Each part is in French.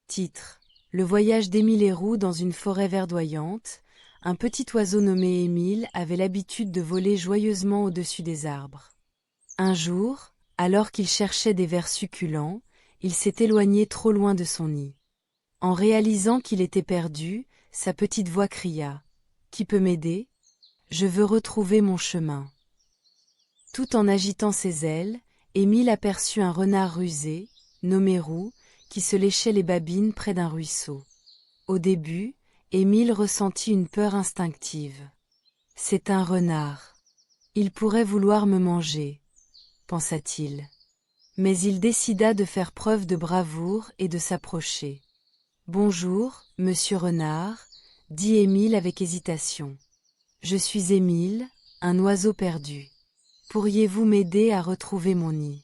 Titre: Le voyage d'Émile et Roux dans une forêt verdoyante. Un petit oiseau nommé Émile avait l'habitude de voler joyeusement au-dessus des arbres. Un jour, alors qu'il cherchait des vers succulents, il s'est éloigné trop loin de son nid. En réalisant qu'il était perdu, sa petite voix cria: « Qui peut m'aider? Je veux retrouver mon chemin. » Tout en agitant ses ailes, Émile aperçut un renard rusé, nommé Roux, qui se léchait les babines près d'un ruisseau. Au début, Émile ressentit une peur instinctive. « C'est un renard. Il pourrait vouloir me manger, » pensa-t-il. Mais il décida de faire preuve de bravoure et de s'approcher. « Bonjour, monsieur Renard, » dit Émile avec hésitation. « Je suis Émile, un oiseau perdu. Pourriez-vous m'aider à retrouver mon nid ?»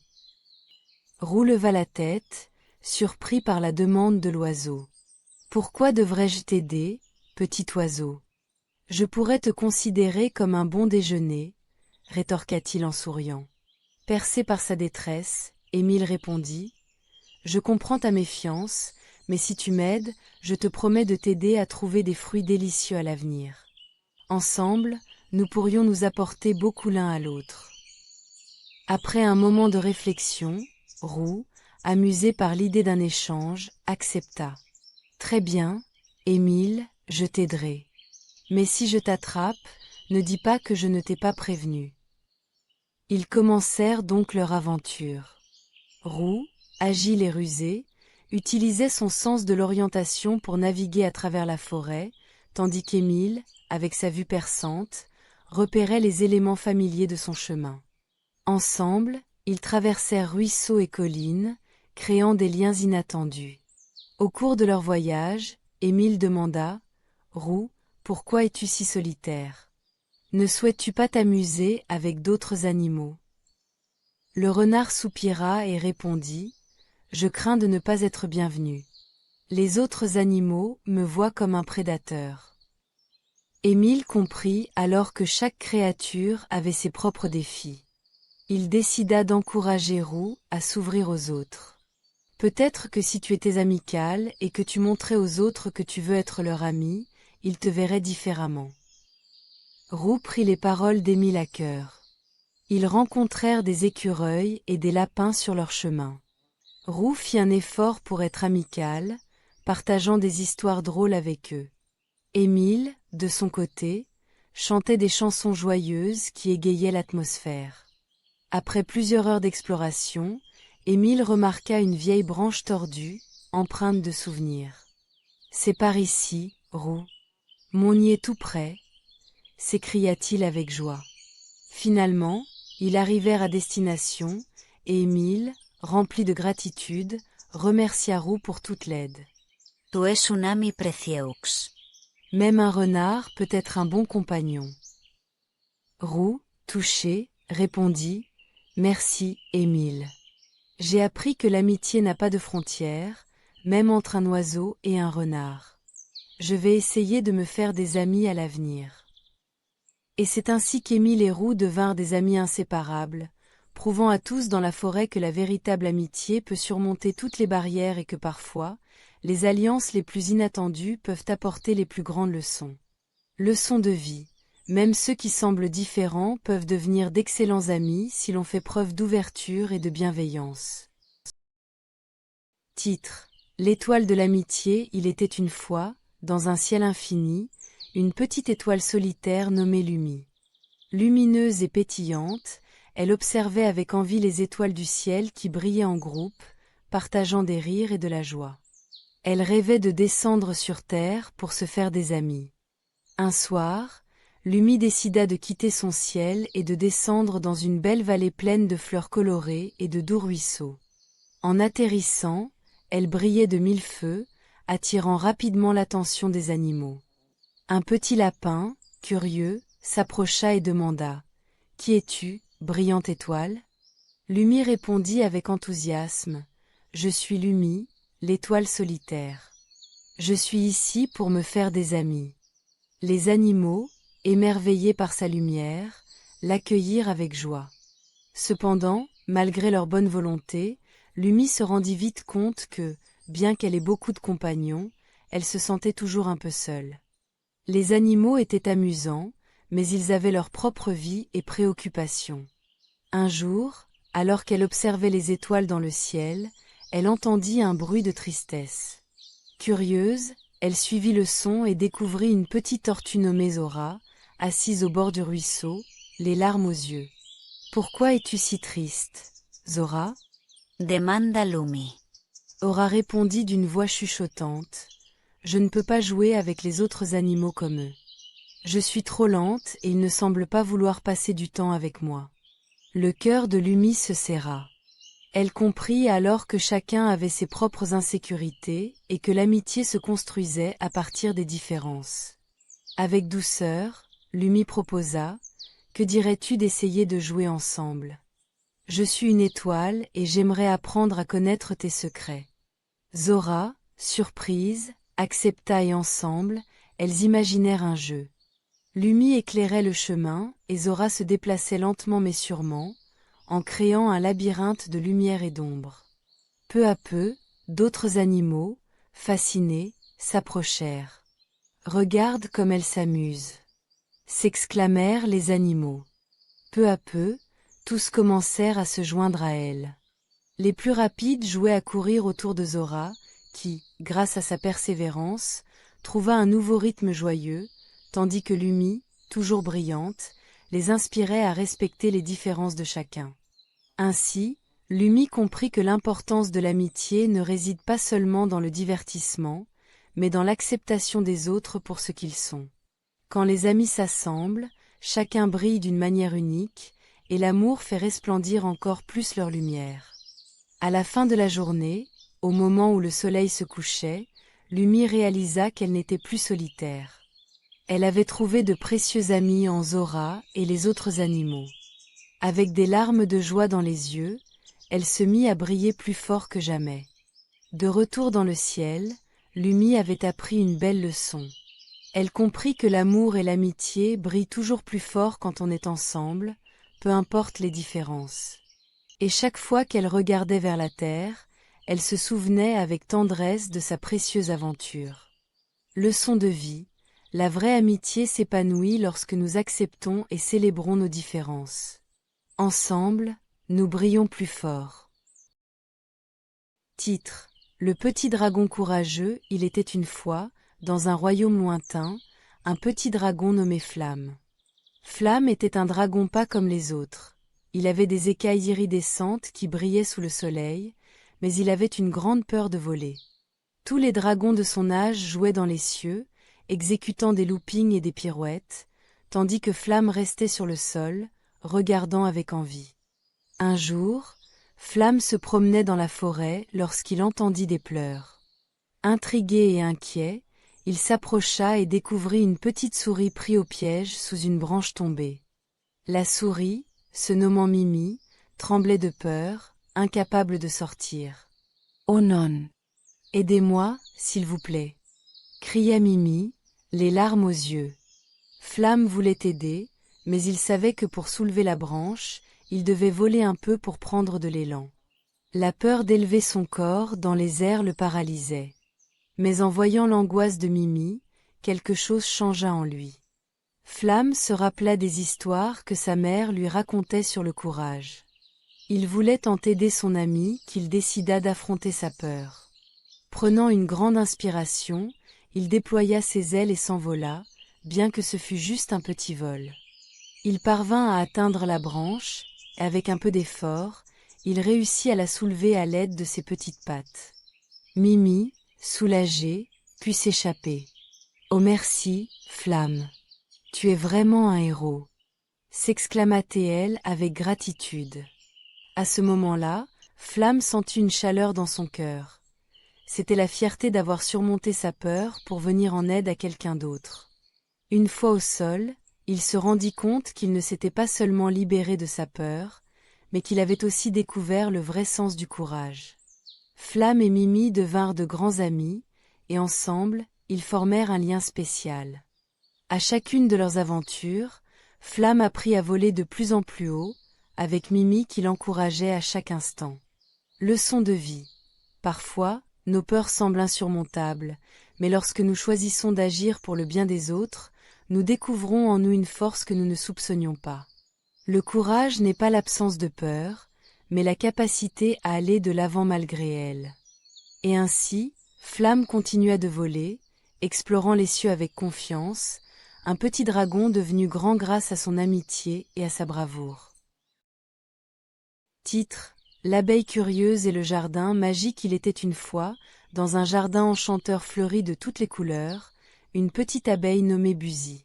Roux leva la tête, surpris par la demande de l'oiseau. « Pourquoi devrais-je t'aider, petit oiseau? Je pourrais te considérer comme un bon déjeuner, » rétorqua-t-il en souriant. Percé par sa détresse, Émile répondit: « Je comprends ta méfiance, mais si tu m'aides, je te promets de t'aider à trouver des fruits délicieux à l'avenir. Ensemble, nous pourrions nous apporter beaucoup l'un à l'autre. » Après un moment de réflexion, Roux, amusé par l'idée d'un échange, accepta. « Très bien, Émile, je t'aiderai. Mais si je t'attrape, ne dis pas que je ne t'ai pas prévenu. » Ils commencèrent donc leur aventure. Roux, agile et rusé, utilisait son sens de l'orientation pour naviguer à travers la forêt, tandis qu'Émile, avec sa vue perçante, repérait les éléments familiers de son chemin. Ensemble, ils traversèrent ruisseaux et collines, créant des liens inattendus. Au cours de leur voyage, Émile demanda: « Roux, pourquoi es-tu si solitaire? Ne souhaites-tu pas t'amuser avec d'autres animaux ?» Le renard soupira et répondit: « Je crains de ne pas être bienvenu. Les autres animaux me voient comme un prédateur. » Émile comprit alors que chaque créature avait ses propres défis. Il décida d'encourager Roux à s'ouvrir aux autres. « Peut-être que si tu étais amical et que tu montrais aux autres que tu veux être leur ami, ils te verraient différemment. » Roux prit les paroles d'Émile à cœur. Ils rencontrèrent des écureuils et des lapins sur leur chemin. Roux fit un effort pour être amical, partageant des histoires drôles avec eux. Émile, de son côté, chantait des chansons joyeuses qui égayaient l'atmosphère. Après plusieurs heures d'exploration, Émile remarqua une vieille branche tordue, empreinte de souvenirs. « C'est par ici, Roux. Mon nid est tout près, » s'écria-t-il avec joie. Finalement, ils arrivèrent à destination, et Émile, rempli de gratitude, remercia Roux pour toute l'aide. Tu es un ami précieux. Même un renard peut être un bon compagnon. Roux, touché, répondit: « Merci, Émile. J'ai appris que l'amitié n'a pas de frontières, même entre un oiseau et un renard. Je vais essayer de me faire des amis à l'avenir. » Et c'est ainsi qu'Émile et Roux devinrent des amis inséparables, prouvant à tous dans la forêt que la véritable amitié peut surmonter toutes les barrières et que parfois, les alliances les plus inattendues peuvent apporter les plus grandes leçons. Leçons de vie. Même ceux qui semblent différents peuvent devenir d'excellents amis si l'on fait preuve d'ouverture et de bienveillance. Titre: L'étoile de l'amitié. Il était une fois, dans un ciel infini, une petite étoile solitaire nommée Lumi. Lumineuse et pétillante, elle observait avec envie les étoiles du ciel qui brillaient en groupe, partageant des rires et de la joie. Elle rêvait de descendre sur terre pour se faire des amis. Un soir, Lumi décida de quitter son ciel et de descendre dans une belle vallée pleine de fleurs colorées et de doux ruisseaux. En atterrissant, elle brillait de mille feux, attirant rapidement l'attention des animaux. Un petit lapin, curieux, s'approcha et demanda: « Qui es-tu, brillante étoile ?» Lumi répondit avec enthousiasme: « Je suis Lumi, l'étoile solitaire. Je suis ici pour me faire des amis. » Les animaux, émerveillés par sa lumière, l'accueillirent avec joie. Cependant, malgré leur bonne volonté, Lumi se rendit vite compte que, bien qu'elle ait beaucoup de compagnons, elle se sentait toujours un peu seule. Les animaux étaient amusants, mais ils avaient leur propre vie et préoccupations. Un jour, alors qu'elle observait les étoiles dans le ciel, elle entendit un bruit de tristesse. Curieuse, elle suivit le son et découvrit une petite tortue nommée Zora, assise au bord du ruisseau, les larmes aux yeux. « Pourquoi es-tu si triste, Zora ?» Demanda Lumi. Zora répondit d'une voix chuchotante. « Je ne peux pas jouer avec les autres animaux comme eux. Je suis trop lente et ils ne semblent pas vouloir passer du temps avec moi. » Le cœur de Lumi se serra. Elle comprit alors que chacun avait ses propres insécurités et que l'amitié se construisait à partir des différences. Avec douceur, Lumi proposa « Que dirais-tu d'essayer de jouer ensemble ? Je suis une étoile et j'aimerais apprendre à connaître tes secrets. » Zora, surprise, accepta et ensemble, elles imaginèrent un jeu. Lumi éclairait le chemin et Zora se déplaçait lentement mais sûrement, en créant un labyrinthe de lumière et d'ombre. Peu à peu, d'autres animaux, fascinés, s'approchèrent. « Regarde comme elle s'amuse !» s'exclamèrent les animaux. Peu à peu, tous commencèrent à se joindre à elle. Les plus rapides jouaient à courir autour de Zora, qui, grâce à sa persévérance, trouva un nouveau rythme joyeux, tandis que Lumi, toujours brillante, les inspirait à respecter les différences de chacun. Ainsi, Lumi comprit que l'importance de l'amitié ne réside pas seulement dans le divertissement, mais dans l'acceptation des autres pour ce qu'ils sont. Quand les amis s'assemblent, chacun brille d'une manière unique, et l'amour fait resplendir encore plus leur lumière. À la fin de la journée, au moment où le soleil se couchait, Lumi réalisa qu'elle n'était plus solitaire. Elle avait trouvé de précieux amis en Zora et les autres animaux. Avec des larmes de joie dans les yeux, elle se mit à briller plus fort que jamais. De retour dans le ciel, Lumi avait appris une belle leçon. Elle comprit que l'amour et l'amitié brillent toujours plus fort quand on est ensemble, peu importe les différences. Et chaque fois qu'elle regardait vers la terre, elle se souvenait avec tendresse de sa précieuse aventure. Leçon de vie, la vraie amitié s'épanouit lorsque nous acceptons et célébrons nos différences. Ensemble, nous brillons plus fort. Titre : Le petit dragon courageux. Il était une fois, dans un royaume lointain, un petit dragon nommé Flamme. Flamme était un dragon pas comme les autres. Il avait des écailles iridescentes qui brillaient sous le soleil, mais il avait une grande peur de voler. Tous les dragons de son âge jouaient dans les cieux, exécutant des loopings et des pirouettes, tandis que Flamme restait sur le sol, regardant avec envie. Un jour, Flamme se promenait dans la forêt lorsqu'il entendit des pleurs. Intrigué et inquiet, il s'approcha et découvrit une petite souris prise au piège sous une branche tombée. La souris, se nommant Mimi, tremblait de peur, incapable de sortir. « Oh non! Aidez-moi, s'il vous plaît !» cria Mimi, les larmes aux yeux. Flamme voulait aider, mais il savait que pour soulever la branche, il devait voler un peu pour prendre de l'élan. La peur d'élever son corps dans les airs le paralysait. Mais en voyant l'angoisse de Mimi, quelque chose changea en lui. Flamme se rappela des histoires que sa mère lui racontait sur le courage. Il voulait tant aider son ami qu'il décida d'affronter sa peur. Prenant une grande inspiration, il déploya ses ailes et s'envola, bien que ce fût juste un petit vol. Il parvint à atteindre la branche, et avec un peu d'effort, il réussit à la soulever à l'aide de ses petites pattes. Mimi, soulagée, put s'échapper. « Oh merci, Flamme, tu es vraiment un héros !» s'exclama-t-elle avec gratitude. À ce moment-là, Flamme sentit une chaleur dans son cœur. C'était la fierté d'avoir surmonté sa peur pour venir en aide à quelqu'un d'autre. Une fois au sol, il se rendit compte qu'il ne s'était pas seulement libéré de sa peur, mais qu'il avait aussi découvert le vrai sens du courage. Flamme et Mimi devinrent de grands amis, et ensemble, ils formèrent un lien spécial. À chacune de leurs aventures, Flamme apprit à voler de plus en plus haut, avec Mimi qui l'encourageait à chaque instant. Leçon de vie. Parfois, Nos peurs semblent insurmontables, mais lorsque nous choisissons d'agir pour le bien des autres, nous découvrons en nous une force que nous ne soupçonnions pas. Le courage n'est pas l'absence de peur, mais la capacité à aller de l'avant malgré elle. Et ainsi, Flamme continua de voler, explorant les cieux avec confiance, un petit dragon devenu grand grâce à son amitié et à sa bravoure. Titre: L'abeille curieuse et le jardin magique. Il était une fois, dans un jardin enchanteur fleuri de toutes les couleurs, une petite abeille nommée Buzy.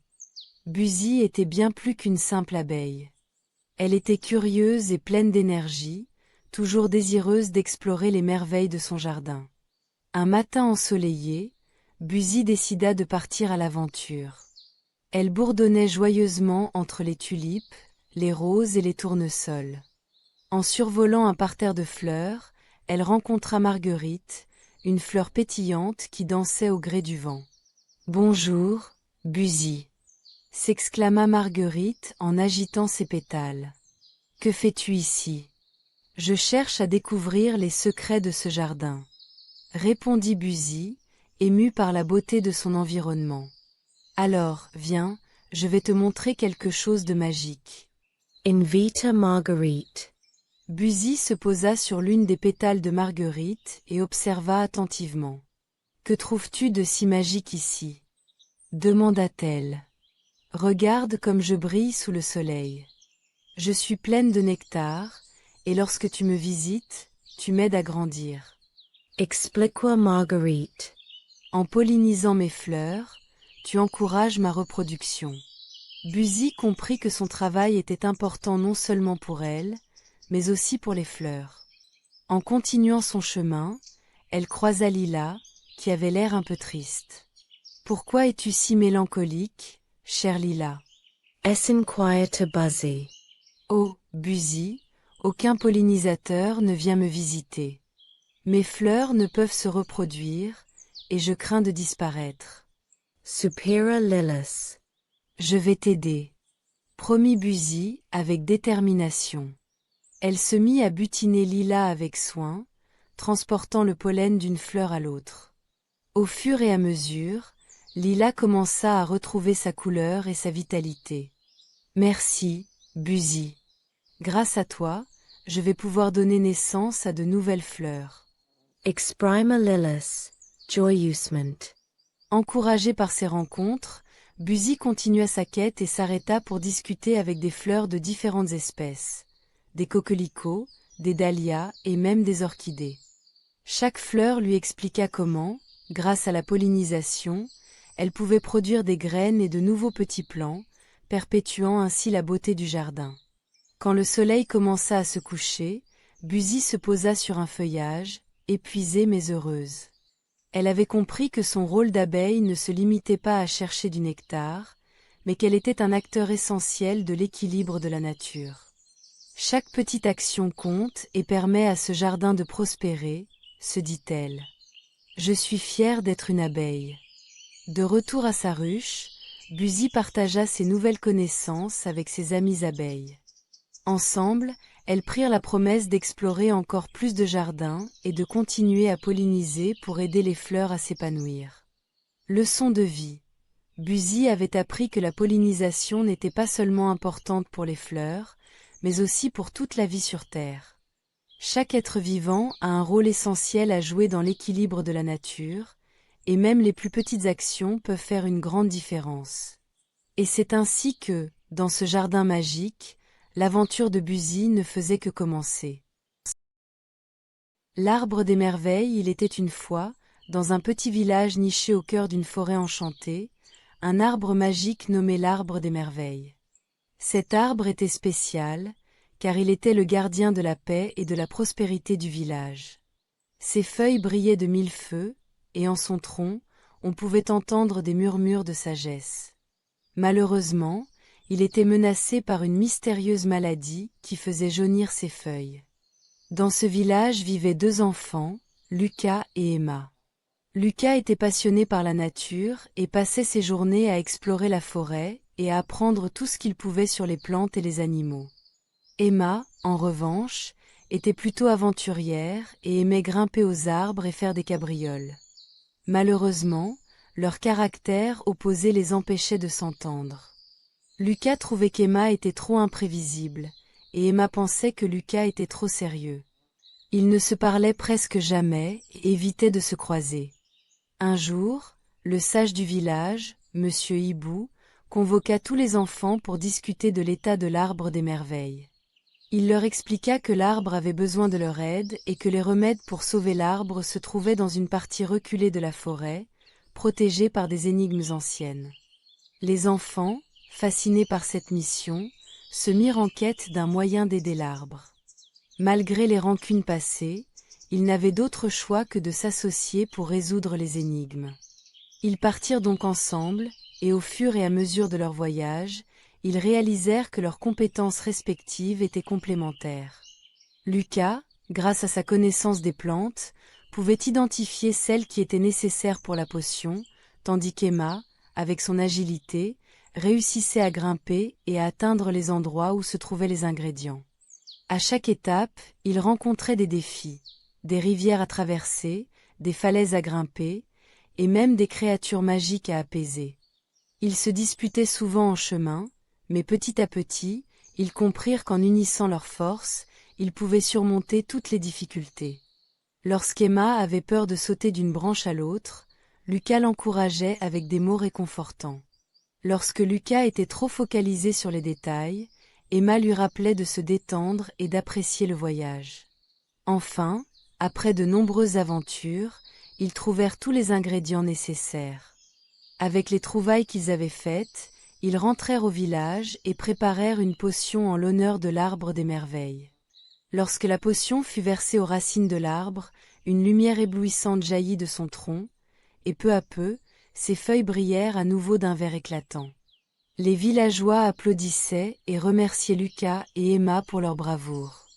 Buzy était bien plus qu'une simple abeille. Elle était curieuse et pleine d'énergie, toujours désireuse d'explorer les merveilles de son jardin. Un matin ensoleillé, Buzy décida de partir à l'aventure. Elle bourdonnait joyeusement entre les tulipes, les roses et les tournesols. En survolant un parterre de fleurs, elle rencontra Marguerite, une fleur pétillante qui dansait au gré du vent. « Bonjour, Buzy !» s'exclama Marguerite en agitant ses pétales. « Que fais-tu ici ? » « Je cherche à découvrir les secrets de ce jardin. » répondit Buzy, ému par la beauté de son environnement. « Alors, viens, je vais te montrer quelque chose de magique. » Invita Marguerite. Buzy se posa sur l'une des pétales de Marguerite et observa attentivement. « Que trouves-tu de si magique ici ? » demanda-t-elle. « Regarde comme je brille sous le soleil. Je suis pleine de nectar, et lorsque tu me visites, tu m'aides à grandir. Expliqua Marguerite. En pollinisant mes fleurs, tu encourages ma reproduction. » Buzy comprit que son travail était important non seulement pour elle, mais aussi pour les fleurs. En continuant son chemin, elle croisa Lila, qui avait l'air un peu triste. « Pourquoi es-tu si mélancolique, chère Lila ?» Inquieta Buzy. « Oh, Buzy, aucun pollinisateur ne vient me visiter. Mes fleurs ne peuvent se reproduire, et je crains de disparaître. » Supera Lilith. « Je vais t'aider, » promit Buzy avec détermination. Elle se mit à butiner Lila avec soin, transportant le pollen d'une fleur à l'autre. Au fur et à mesure, Lila commença à retrouver sa couleur et sa vitalité. « Merci, Buzy. Grâce à toi, je vais pouvoir donner naissance à de nouvelles fleurs. » Exprima Lilith. Joyousement. Encouragée par ces rencontres, Buzy continua sa quête et s'arrêta pour discuter avec des fleurs de différentes espèces, des coquelicots, des dahlias et même des orchidées. Chaque fleur lui expliqua comment, grâce à la pollinisation, elle pouvait produire des graines et de nouveaux petits plants, perpétuant ainsi la beauté du jardin. Quand le soleil commença à se coucher, Buzy se posa sur un feuillage, épuisée mais heureuse. Elle avait compris que son rôle d'abeille ne se limitait pas à chercher du nectar, mais qu'elle était un acteur essentiel de l'équilibre de la nature. Chaque petite action compte et permet à ce jardin de prospérer, se dit-elle. Je suis fière d'être une abeille. De retour à sa ruche, Buzy partagea ses nouvelles connaissances avec ses amies abeilles. Ensemble, elles prirent la promesse d'explorer encore plus de jardins et de continuer à polliniser pour aider les fleurs à s'épanouir. Leçon de vie. Buzy avait appris que la pollinisation n'était pas seulement importante pour les fleurs, mais aussi pour toute la vie sur Terre. Chaque être vivant a un rôle essentiel à jouer dans l'équilibre de la nature, et même les plus petites actions peuvent faire une grande différence. Et c'est ainsi que, dans ce jardin magique, l'aventure de Buzy ne faisait que commencer. L'arbre des merveilles. Il était une fois, dans un petit village niché au cœur d'une forêt enchantée, un arbre magique nommé l'arbre des merveilles. Cet arbre était spécial, car il était le gardien de la paix et de la prospérité du village. Ses feuilles brillaient de mille feux, et en son tronc, on pouvait entendre des murmures de sagesse. Malheureusement, il était menacé par une mystérieuse maladie qui faisait jaunir ses feuilles. Dans ce village vivaient deux enfants, Lucas et Emma. Lucas était passionné par la nature et passait ses journées à explorer la forêt et à apprendre tout ce qu'il pouvait sur les plantes et les animaux. Emma, en revanche, était plutôt aventurière et aimait grimper aux arbres et faire des cabrioles. Malheureusement, leurs caractères opposés les empêchaient de s'entendre. Lucas trouvait qu'Emma était trop imprévisible, et Emma pensait que Lucas était trop sérieux. Ils ne se parlaient presque jamais et évitaient de se croiser. Un jour, le sage du village, Monsieur Hibou, convoqua tous les enfants pour discuter de l'état de l'arbre des merveilles. Il leur expliqua que l'arbre avait besoin de leur aide et que les remèdes pour sauver l'arbre se trouvaient dans une partie reculée de la forêt, protégée par des énigmes anciennes. Les enfants, fascinés par cette mission, se mirent en quête d'un moyen d'aider l'arbre. Malgré les rancunes passées, ils n'avaient d'autre choix que de s'associer pour résoudre les énigmes. Ils partirent donc ensemble, et au fur et à mesure de leur voyage, ils réalisèrent que leurs compétences respectives étaient complémentaires. Lucas, grâce à sa connaissance des plantes, pouvait identifier celles qui étaient nécessaires pour la potion, tandis qu'Emma, avec son agilité, réussissait à grimper et à atteindre les endroits où se trouvaient les ingrédients. À chaque étape, ils rencontraient des défis, des rivières à traverser, des falaises à grimper, et même des créatures magiques à apaiser. Ils se disputaient souvent en chemin, mais petit à petit, ils comprirent qu'en unissant leurs forces, ils pouvaient surmonter toutes les difficultés. Lorsqu'Emma avait peur de sauter d'une branche à l'autre, Lucas l'encourageait avec des mots réconfortants. Lorsque Lucas était trop focalisé sur les détails, Emma lui rappelait de se détendre et d'apprécier le voyage. Enfin, après de nombreuses aventures, ils trouvèrent tous les ingrédients nécessaires. Avec les trouvailles qu'ils avaient faites, ils rentrèrent au village et préparèrent une potion en l'honneur de l'arbre des merveilles. Lorsque la potion fut versée aux racines de l'arbre, une lumière éblouissante jaillit de son tronc, et peu à peu, ses feuilles brillèrent à nouveau d'un vert éclatant. Les villageois applaudissaient et remerciaient Lucas et Emma pour leur bravoure.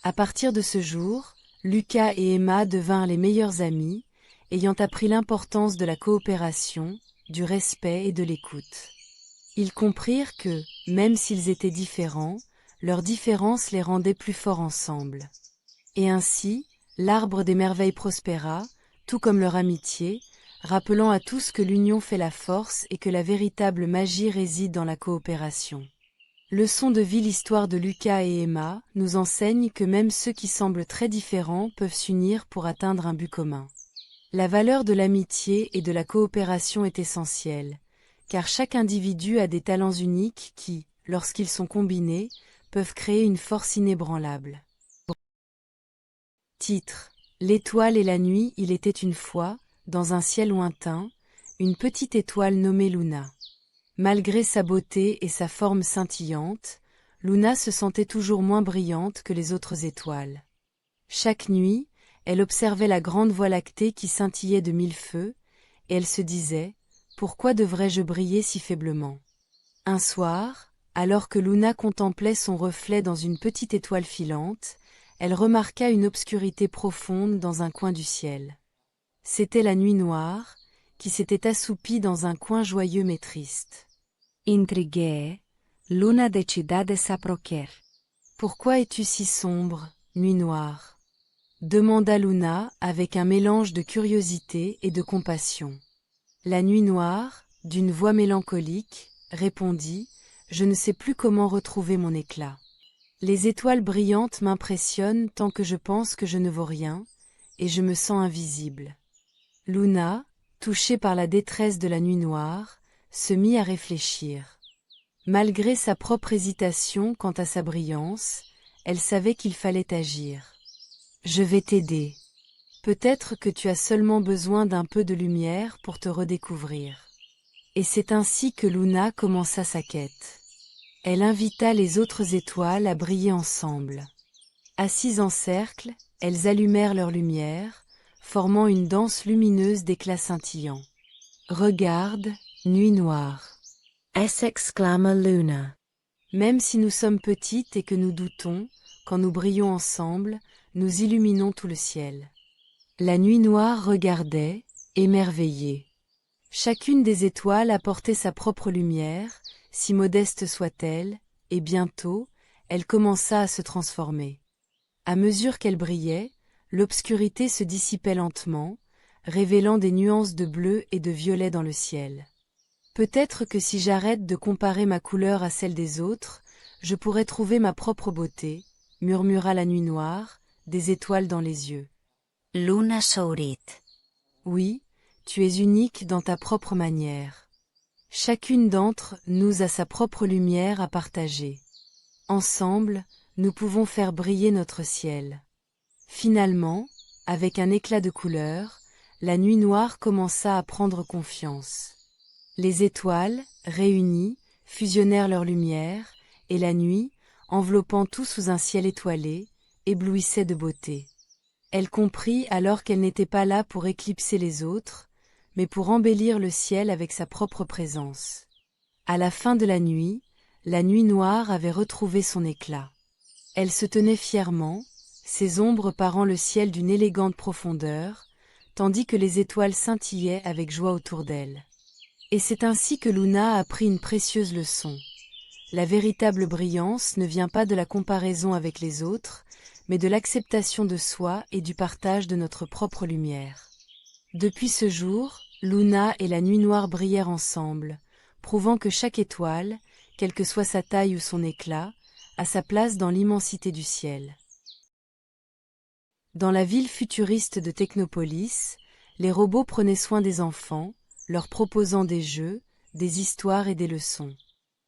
À partir de ce jour, Lucas et Emma devinrent les meilleurs amis, ayant appris l'importance de la coopération, du respect et de l'écoute. Ils comprirent que, même s'ils étaient différents, leurs différences les rendaient plus forts ensemble. Et ainsi, l'arbre des merveilles prospéra, tout comme leur amitié, rappelant à tous que l'union fait la force et que la véritable magie réside dans la coopération. Leçon de vie. L'histoire de Lucas et Emma nous enseigne que même ceux qui semblent très différents peuvent s'unir pour atteindre un but commun. La valeur de l'amitié et de la coopération est essentielle, car chaque individu a des talents uniques qui, lorsqu'ils sont combinés, peuvent créer une force inébranlable. Titre: L'étoile et la nuit. Il était une fois, dans un ciel lointain, une petite étoile nommée Luna. Malgré sa beauté et sa forme scintillante, Luna se sentait toujours moins brillante que les autres étoiles. Chaque nuit, elle observait la grande voie lactée qui scintillait de mille feux, et elle se disait « Pourquoi devrais-je briller si faiblement ?» Un soir, alors que Luna contemplait son reflet dans une petite étoile filante, elle remarqua une obscurité profonde dans un coin du ciel. C'était la nuit noire, qui s'était assoupie dans un coin joyeux mais triste. Intriguée, Luna décida de s'approcher. « Pourquoi es-tu si sombre, nuit noire ?» demanda Luna avec un mélange de curiosité et de compassion. La nuit noire, d'une voix mélancolique, répondit « Je ne sais plus comment retrouver mon éclat. Les étoiles brillantes m'impressionnent tant que je pense que je ne vaux rien, et je me sens invisible. » Luna, touchée par la détresse de la nuit noire, se mit à réfléchir. Malgré sa propre hésitation quant à sa brillance, elle savait qu'il fallait agir. « Je vais t'aider. Peut-être que tu as seulement besoin d'un peu de lumière pour te redécouvrir. » Et c'est ainsi que Luna commença sa quête. Elle invita les autres étoiles à briller ensemble. Assises en cercle, elles allumèrent leur lumière, formant une danse lumineuse d'éclats scintillants. « Regarde, nuit noire. » S'exclama Luna. Même si nous sommes petites et que nous doutons, quand nous brillons ensemble, nous illuminons tout le ciel. La nuit noire regardait, émerveillée. Chacune des étoiles apportait sa propre lumière, si modeste soit-elle, et bientôt, elle commença à se transformer. À mesure qu'elle brillait, l'obscurité se dissipait lentement, révélant des nuances de bleu et de violet dans le ciel. Peut-être que si j'arrête de comparer ma couleur à celle des autres, je pourrais trouver ma propre beauté, murmura la nuit noire, des étoiles dans les yeux. Luna Sourit. Oui, tu es unique dans ta propre manière. Chacune d'entre nous a sa propre lumière à partager. Ensemble, nous pouvons faire briller notre ciel. Finalement, avec un éclat de couleur, la nuit noire commença à prendre confiance. Les étoiles, réunies, fusionnèrent leur lumière, et la nuit, enveloppant tout sous un ciel étoilé, éblouissait de beauté. Elle comprit alors qu'elle n'était pas là pour éclipser les autres, mais pour embellir le ciel avec sa propre présence. À la fin de la nuit noire avait retrouvé son éclat. Elle se tenait fièrement, ses ombres parant le ciel d'une élégante profondeur, tandis que les étoiles scintillaient avec joie autour d'elle. Et c'est ainsi que Luna apprit une précieuse leçon. La véritable brillance ne vient pas de la comparaison avec les autres, mais de l'acceptation de soi et du partage de notre propre lumière. Depuis ce jour, Luna et la nuit noire brillèrent ensemble, prouvant que chaque étoile, quelle que soit sa taille ou son éclat, a sa place dans l'immensité du ciel. Dans la ville futuriste de Technopolis, les robots prenaient soin des enfants, leur proposant des jeux, des histoires et des leçons.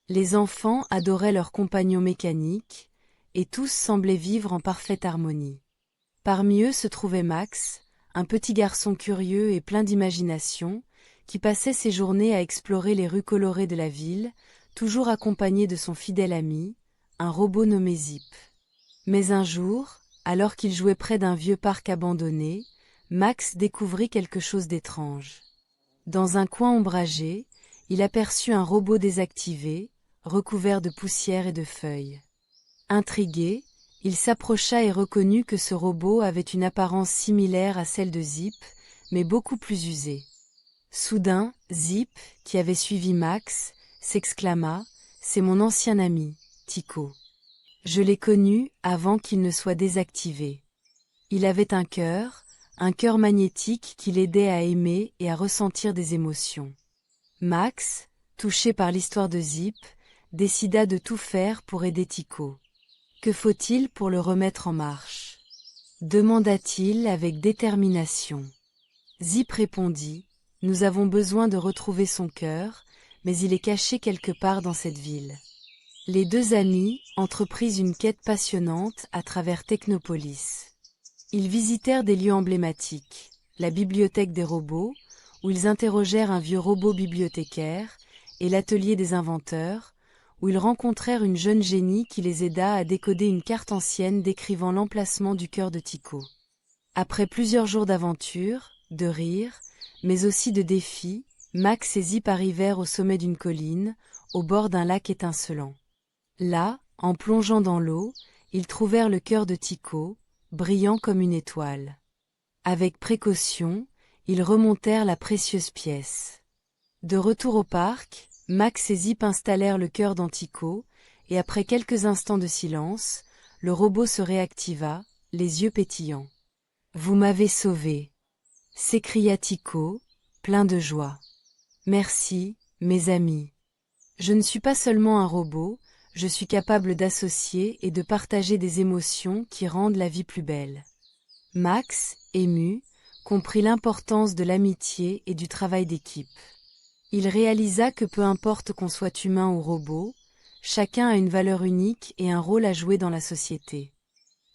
Les enfants adoraient leurs compagnons mécaniques, et tous semblaient vivre en parfaite harmonie. Parmi eux se trouvait Max, un petit garçon curieux et plein d'imagination, qui passait ses journées à explorer les rues colorées de la ville, toujours accompagné de son fidèle ami, un robot nommé Zip. Mais un jour, alors qu'il jouait près d'un vieux parc abandonné, Max découvrit quelque chose d'étrange. Dans un coin ombragé, il aperçut un robot désactivé, recouvert de poussière et de feuilles. Intrigué, il s'approcha et reconnut que ce robot avait une apparence similaire à celle de Zip, mais beaucoup plus usée. Soudain, Zip, qui avait suivi Max, s'exclama « C'est mon ancien ami, Tico. Je l'ai connu avant qu'il ne soit désactivé. Il avait un cœur magnétique qui l'aidait à aimer et à ressentir des émotions. » Max, touché par l'histoire de Zip, décida de tout faire pour aider Tico. Que faut-il pour le remettre en marche? Demanda-t-il avec détermination. Zip répondit, « Nous avons besoin de retrouver son cœur, mais il est caché quelque part dans cette ville. » Les deux amis entreprirent une quête passionnante à travers Technopolis. Ils visitèrent des lieux emblématiques, la bibliothèque des robots, où ils interrogèrent un vieux robot bibliothécaire, et l'atelier des inventeurs, où ils rencontrèrent une jeune génie qui les aida à décoder une carte ancienne décrivant l'emplacement du cœur de Tico. Après plusieurs jours d'aventure, de rires, mais aussi de défis, Max et Zip arrivèrent au sommet d'une colline, au bord d'un lac étincelant. Là, en plongeant dans l'eau, ils trouvèrent le cœur de Tico, brillant comme une étoile. Avec précaution, ils remontèrent la précieuse pièce. De retour au parc, Max et Zip installèrent le cœur dans Tico, et après quelques instants de silence, le robot se réactiva, les yeux pétillants. « Vous m'avez sauvé !» s'écria Tico, plein de joie. « Merci, mes amis. Je ne suis pas seulement un robot, je suis capable d'associer et de partager des émotions qui rendent la vie plus belle. » Max, ému, comprit l'importance de l'amitié et du travail d'équipe. Il réalisa que peu importe qu'on soit humain ou robot, chacun a une valeur unique et un rôle à jouer dans la société.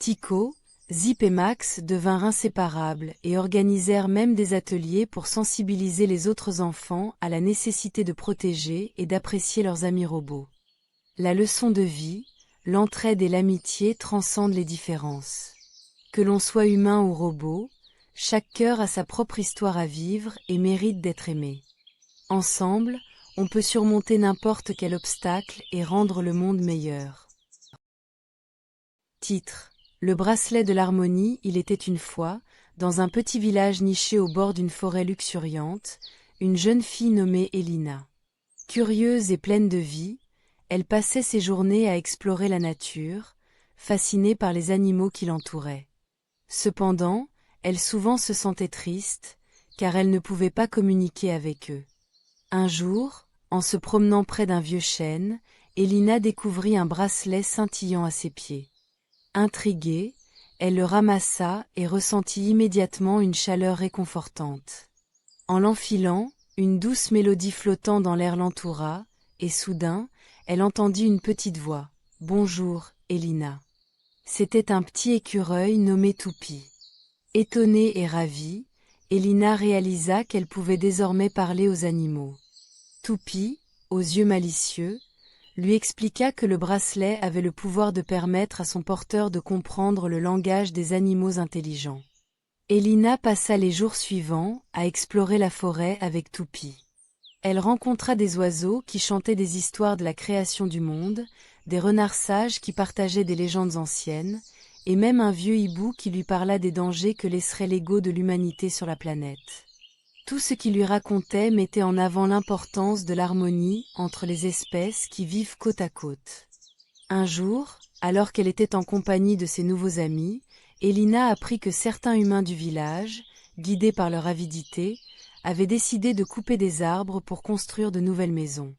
Tico, Zip et Max devinrent inséparables et organisèrent même des ateliers pour sensibiliser les autres enfants à la nécessité de protéger et d'apprécier leurs amis robots. La leçon de vie, l'entraide et l'amitié transcendent les différences. Que l'on soit humain ou robot, chaque cœur a sa propre histoire à vivre et mérite d'être aimé. Ensemble, on peut surmonter n'importe quel obstacle et rendre le monde meilleur. Titre: Le bracelet de l'harmonie. Il était une fois, dans un petit village niché au bord d'une forêt luxuriante, une jeune fille nommée Elina. Curieuse et pleine de vie, elle passait ses journées à explorer la nature, fascinée par les animaux qui l'entouraient. Cependant, elle souvent se sentait triste, car elle ne pouvait pas communiquer avec eux. Un jour, en se promenant près d'un vieux chêne, Elina découvrit un bracelet scintillant à ses pieds. Intriguée, elle le ramassa et ressentit immédiatement une chaleur réconfortante. En l'enfilant, une douce mélodie flottant dans l'air l'entoura, et soudain, elle entendit une petite voix. « Bonjour, Elina. » C'était un petit écureuil nommé Toupie. Étonnée et ravie, Elina réalisa qu'elle pouvait désormais parler aux animaux. Toupie, aux yeux malicieux, lui expliqua que le bracelet avait le pouvoir de permettre à son porteur de comprendre le langage des animaux intelligents. Elina passa les jours suivants à explorer la forêt avec Toupie. Elle rencontra des oiseaux qui chantaient des histoires de la création du monde, des renards sages qui partageaient des légendes anciennes, et même un vieux hibou qui lui parla des dangers que laisserait l'ego de l'humanité sur la planète. Tout ce qu'il lui racontait mettait en avant l'importance de l'harmonie entre les espèces qui vivent côte à côte. Un jour, alors qu'elle était en compagnie de ses nouveaux amis, Elina apprit que certains humains du village, guidés par leur avidité, avaient décidé de couper des arbres pour construire de nouvelles maisons.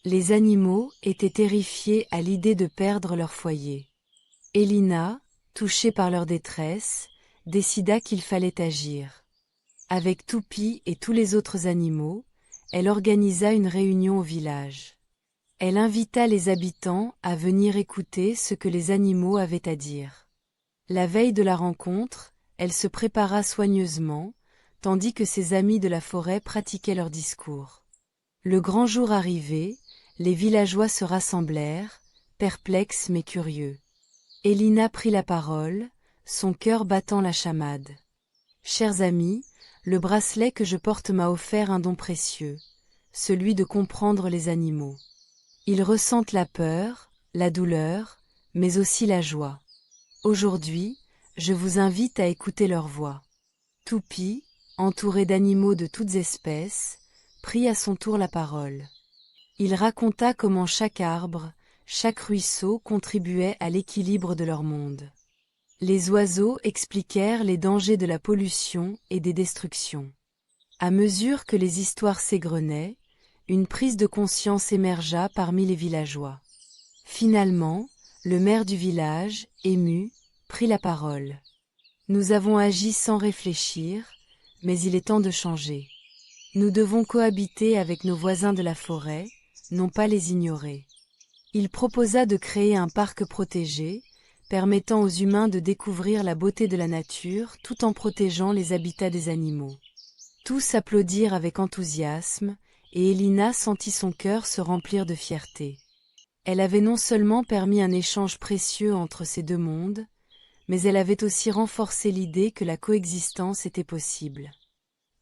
Les animaux étaient terrifiés à l'idée de perdre leur foyer. Elina, touchée par leur détresse, décida qu'il fallait agir. Avec Toupie et tous les autres animaux, elle organisa une réunion au village. Elle invita les habitants à venir écouter ce que les animaux avaient à dire. La veille de la rencontre, elle se prépara soigneusement, tandis que ses amis de la forêt pratiquaient leur discours. Le grand jour arrivé, les villageois se rassemblèrent, perplexes mais curieux. Elina prit la parole, son cœur battant la chamade. « Chers amis, le bracelet que je porte m'a offert un don précieux, celui de comprendre les animaux. Ils ressentent la peur, la douleur, mais aussi la joie. Aujourd'hui, je vous invite à écouter leur voix. » Toupie, entouré d'animaux de toutes espèces, prit à son tour la parole. Il raconta comment chaque arbre, chaque ruisseau contribuait à l'équilibre de leur monde. Les oiseaux expliquèrent les dangers de la pollution et des destructions. À mesure que les histoires s'égrenaient, une prise de conscience émergea parmi les villageois. Finalement, le maire du village, ému, prit la parole. « Nous avons agi sans réfléchir, mais il est temps de changer. Nous devons cohabiter avec nos voisins de la forêt, non pas les ignorer. » Il proposa de créer un parc protégé, permettant aux humains de découvrir la beauté de la nature tout en protégeant les habitats des animaux. Tous applaudirent avec enthousiasme, et Elina sentit son cœur se remplir de fierté. Elle avait non seulement permis un échange précieux entre ces deux mondes, mais elle avait aussi renforcé l'idée que la coexistence était possible.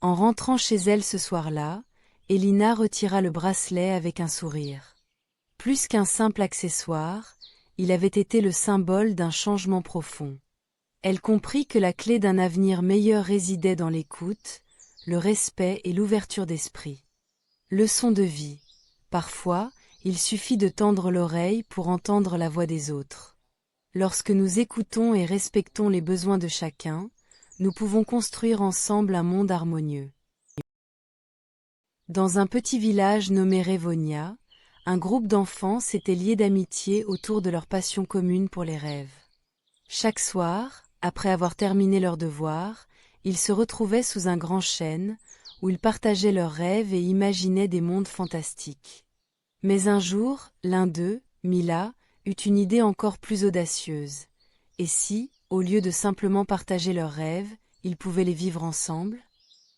En rentrant chez elle ce soir-là, Elina retira le bracelet avec un sourire. Plus qu'un simple accessoire, il avait été le symbole d'un changement profond. Elle comprit que la clé d'un avenir meilleur résidait dans l'écoute, le respect et l'ouverture d'esprit. Leçon de vie. Parfois, il suffit de tendre l'oreille pour entendre la voix des autres. Lorsque nous écoutons et respectons les besoins de chacun, nous pouvons construire ensemble un monde harmonieux. Dans un petit village nommé Révonia, un groupe d'enfants s'était lié d'amitié autour de leur passion commune pour les rêves. Chaque soir, après avoir terminé leurs devoirs, ils se retrouvaient sous un grand chêne, où ils partageaient leurs rêves et imaginaient des mondes fantastiques. Mais un jour, l'un d'eux, Mila, eut une idée encore plus audacieuse. Et si, au lieu de simplement partager leurs rêves, ils pouvaient les vivre ensemble?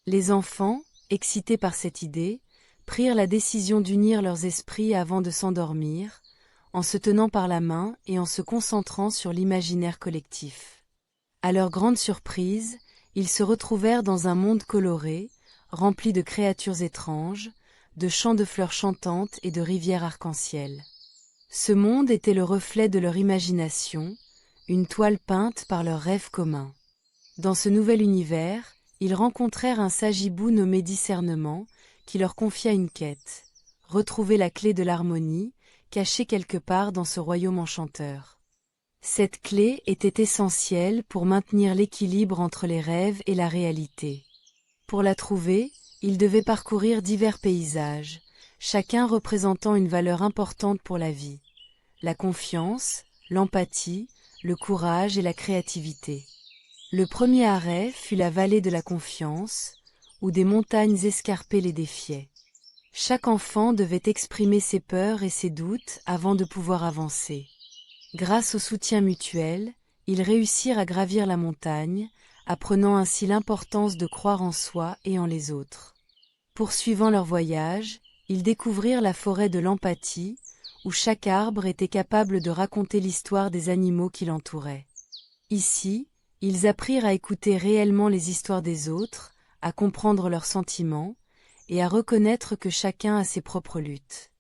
Les enfants, excités par cette idée, prirent la décision d'unir leurs esprits avant de s'endormir, en se tenant par la main et en se concentrant sur l'imaginaire collectif. À leur grande surprise, ils se retrouvèrent dans un monde coloré, rempli de créatures étranges, de champs de fleurs chantantes et de rivières arc-en-ciel. Ce monde était le reflet de leur imagination, une toile peinte par leurs rêves communs. Dans ce nouvel univers, ils rencontrèrent un sage hibou nommé Discernement, qui leur confia une quête, retrouver la clé de l'harmonie, cachée quelque part dans ce royaume enchanteur. Cette clé était essentielle pour maintenir l'équilibre entre les rêves et la réalité. Pour la trouver, ils devaient parcourir divers paysages, chacun représentant une valeur importante pour la vie. La confiance, l'empathie, le courage et la créativité. Le premier arrêt fut la vallée de la confiance, où des montagnes escarpées les défiaient. Chaque enfant devait exprimer ses peurs et ses doutes avant de pouvoir avancer. Grâce au soutien mutuel, ils réussirent à gravir la montagne, apprenant ainsi l'importance de croire en soi et en les autres. Poursuivant leur voyage, ils découvrirent la forêt de l'empathie, où chaque arbre était capable de raconter l'histoire des animaux qui l'entouraient. Ici, ils apprirent à écouter réellement les histoires des autres, à comprendre leurs sentiments, et à reconnaître que chacun a ses propres luttes.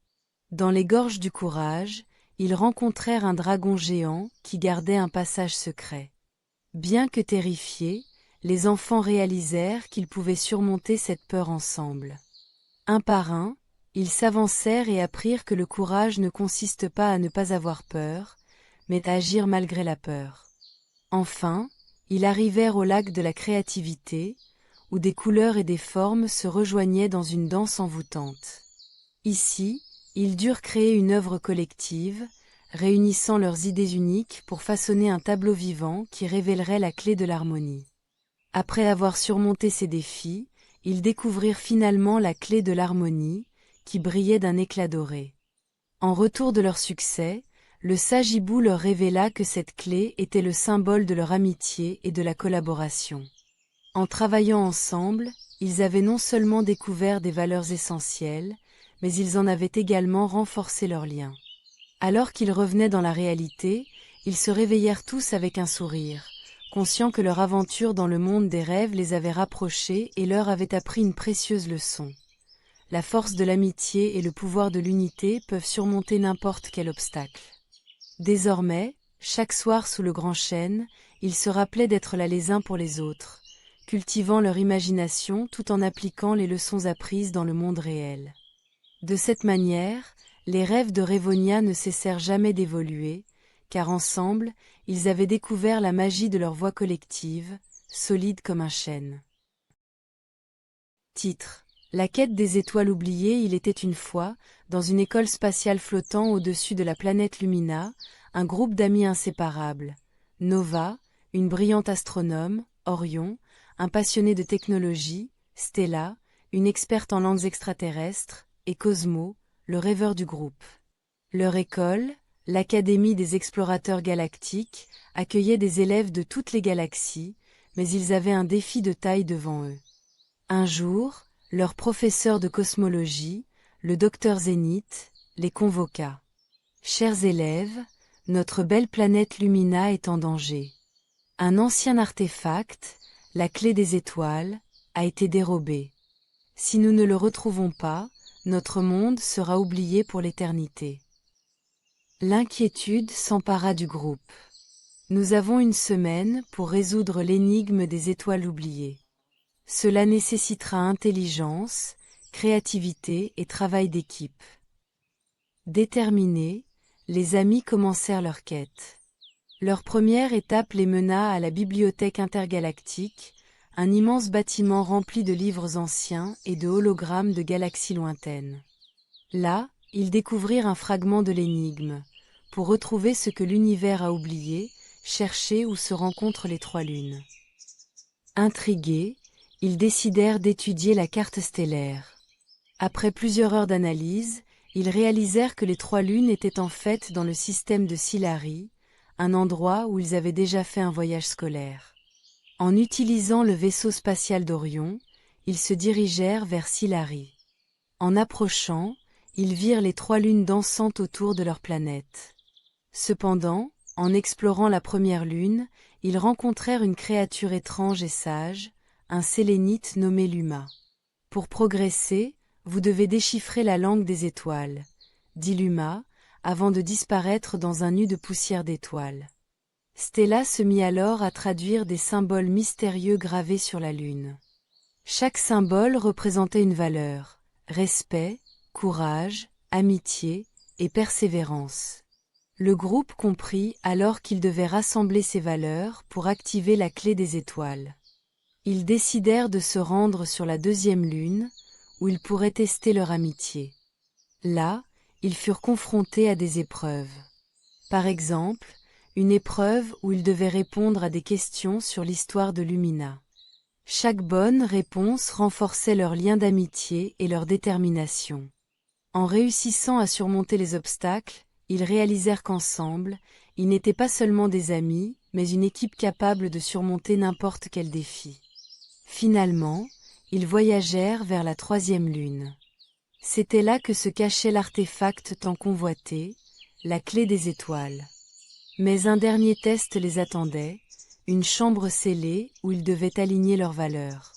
Dans les gorges du courage, ils rencontrèrent un dragon géant qui gardait un passage secret. Bien que terrifiés, les enfants réalisèrent qu'ils pouvaient surmonter cette peur ensemble. Un par un, ils s'avancèrent et apprirent que le courage ne consiste pas à ne pas avoir peur, mais à agir malgré la peur. Enfin, ils arrivèrent au lac de la créativité, où des couleurs et des formes se rejoignaient dans une danse envoûtante. Ici, ils durent créer une œuvre collective, réunissant leurs idées uniques pour façonner un tableau vivant qui révélerait la clé de l'harmonie. Après avoir surmonté ces défis, ils découvrirent finalement la clé de l'harmonie, qui brillait d'un éclat doré. En retour de leur succès, le sage hibou leur révéla que cette clé était le symbole de leur amitié et de la collaboration. En travaillant ensemble, ils avaient non seulement découvert des valeurs essentielles, mais ils en avaient également renforcé leurs liens. Alors qu'ils revenaient dans la réalité, ils se réveillèrent tous avec un sourire, conscients que leur aventure dans le monde des rêves les avait rapprochés et leur avait appris une précieuse leçon. La force de l'amitié et le pouvoir de l'unité peuvent surmonter n'importe quel obstacle. Désormais, chaque soir sous le grand chêne, ils se rappelaient d'être là les uns pour les autres, cultivant leur imagination tout en appliquant les leçons apprises dans le monde réel. De cette manière, les rêves de Rêvonia ne cessèrent jamais d'évoluer, car ensemble, ils avaient découvert la magie de leur voix collective, solide comme un chêne. Titre: La quête des étoiles oubliées. Il était une fois, dans une école spatiale flottant au-dessus de la planète Lumina, un groupe d'amis inséparables. Nova, une brillante astronome, Orion, un passionné de technologie, Stella, une experte en langues extraterrestres, et Cosmo, le rêveur du groupe. Leur école, l'Académie des explorateurs galactiques, accueillait des élèves de toutes les galaxies, mais ils avaient un défi de taille devant eux. Un jour, leur professeur de cosmologie, le docteur Zénith, les convoqua. « Chers élèves, notre belle planète Lumina est en danger. Un ancien artefact, la clé des étoiles, a été dérobé. Si nous ne le retrouvons pas, notre monde sera oublié pour l'éternité. » L'inquiétude s'empara du groupe. Nous avons une semaine pour résoudre l'énigme des étoiles oubliées. Cela nécessitera intelligence, créativité et travail d'équipe. Déterminés, les amis commencèrent leur quête. Leur première étape les mena à la Bibliothèque intergalactique, un immense bâtiment rempli de livres anciens et de hologrammes de galaxies lointaines. Là, ils découvrirent un fragment de l'énigme, pour retrouver ce que l'univers a oublié, chercher où se rencontrent les trois lunes. Intrigués, ils décidèrent d'étudier la carte stellaire. Après plusieurs heures d'analyse, ils réalisèrent que les trois lunes étaient en fait dans le système de Silari, un endroit où ils avaient déjà fait un voyage scolaire. En utilisant le vaisseau spatial d'Orion, ils se dirigèrent vers Silari. En approchant, ils virent les trois lunes dansantes autour de leur planète. Cependant, en explorant la première lune, ils rencontrèrent une créature étrange et sage, un sélénite nommé Luma. « Pour progresser, vous devez déchiffrer la langue des étoiles, » dit Luma, avant de disparaître dans un nu de poussière d'étoiles. Stella se mit alors à traduire des symboles mystérieux gravés sur la lune. Chaque symbole représentait une valeur: respect, courage, amitié et persévérance. Le groupe comprit alors qu'ils devaient rassembler ces valeurs pour activer la clé des étoiles. Ils décidèrent de se rendre sur la deuxième lune, où ils pourraient tester leur amitié. Là, ils furent confrontés à des épreuves. Par exemple, une épreuve où ils devaient répondre à des questions sur l'histoire de Lumina. Chaque bonne réponse renforçait leur lien d'amitié et leur détermination. En réussissant à surmonter les obstacles, ils réalisèrent qu'ensemble, ils n'étaient pas seulement des amis, mais une équipe capable de surmonter n'importe quel défi. Finalement, ils voyagèrent vers la troisième lune. C'était là que se cachait l'artefact tant convoité, la clé des étoiles. Mais un dernier test les attendait, une chambre scellée où ils devaient aligner leurs valeurs.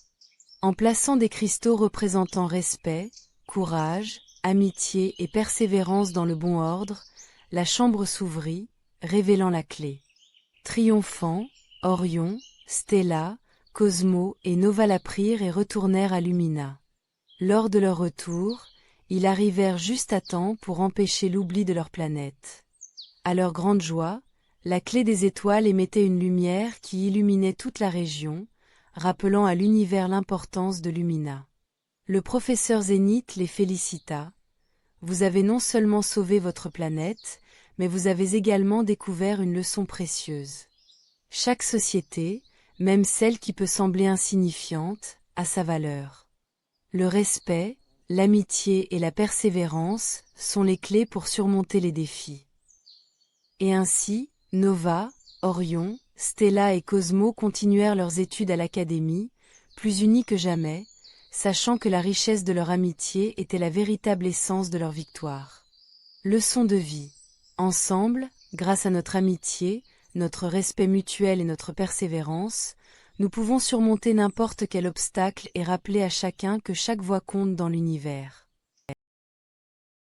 En plaçant des cristaux représentant respect, courage, amitié et persévérance dans le bon ordre, la chambre s'ouvrit, révélant la clé. Triomphant, Orion, Stella, Cosmo et Nova la prirent et retournèrent à Lumina. Lors de leur retour, ils arrivèrent juste à temps pour empêcher l'oubli de leur planète. À leur grande joie, la clé des étoiles émettait une lumière qui illuminait toute la région, rappelant à l'univers l'importance de Lumina. Le professeur Zénith les félicita. Vous avez non seulement sauvé votre planète, mais vous avez également découvert une leçon précieuse. Chaque société, même celle qui peut sembler insignifiante, a sa valeur. Le respect, l'amitié et la persévérance sont les clés pour surmonter les défis. Et ainsi, Nova, Orion, Stella et Cosmo continuèrent leurs études à l'académie, plus unis que jamais, sachant que la richesse de leur amitié était la véritable essence de leur victoire. Leçon de vie. Ensemble, grâce à notre amitié, notre respect mutuel et notre persévérance, nous pouvons surmonter n'importe quel obstacle et rappeler à chacun que chaque voix compte dans l'univers.